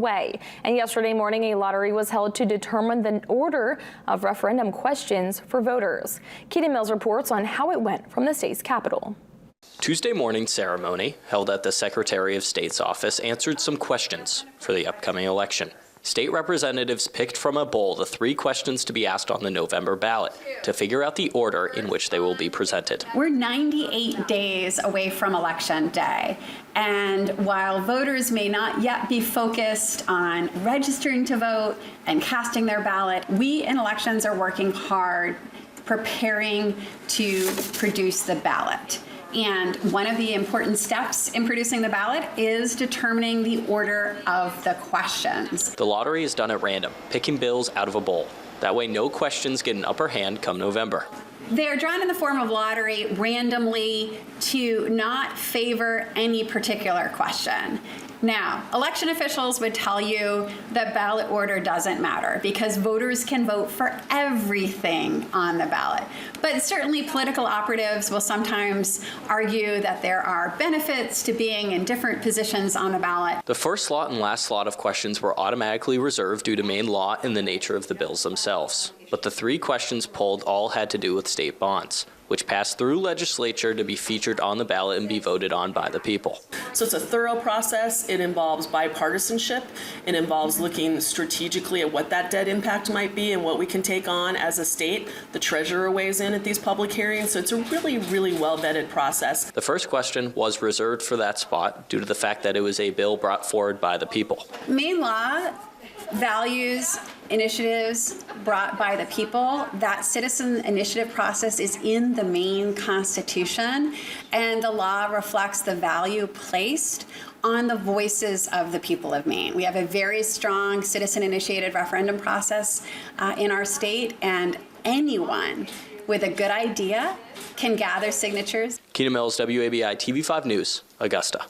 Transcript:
way. And yesterday morning, a lottery was held to determine the order of referendum questions for voters. Keaton Mills reports on how it went from the state's capital. Tuesday morning ceremony held at the Secretary of State's office answered some questions for the upcoming election. State representatives picked from a bowl the 3 questions to be asked on the November ballot to figure out the order in which they will be presented. We're 98 days away from Election Day, and while voters may not yet be focused on registering to vote and casting their ballot, we in elections are working hard preparing to produce the ballot. And one of the important steps in producing the ballot is determining the order of the questions. The lottery is done at random, picking bills out of a bowl. That way no questions get an upper hand come November. They are drawn in the form of lottery randomly to not favor any particular question. Now, election officials would tell you that ballot order doesn't matter because voters can vote for everything on the ballot. But certainly political operatives will sometimes argue that there are benefits to being in different positions on the ballot. The first slot and last slot of questions were automatically reserved due to Maine law and the nature of the bills themselves. But the 3 questions polled all had to do with state bonds, which passed through legislature to be featured on the ballot and be voted on by the people. So it's a thorough process. It involves bipartisanship. It involves looking strategically at what that debt impact might be and what we can take on as a state. The treasurer weighs in at these public hearings, so it's a really, really well-vetted process. The first question was reserved for that spot due to the fact that it was a bill brought forward by the people. Maine law values initiatives brought by the people. That citizen initiative process is in the Maine Constitution, and the law reflects the value placed on the voices of the people of Maine. We have a very strong citizen-initiated referendum process in our state, and anyone with a good idea can gather signatures. Keaton Mills, WABI TV5 News, Augusta.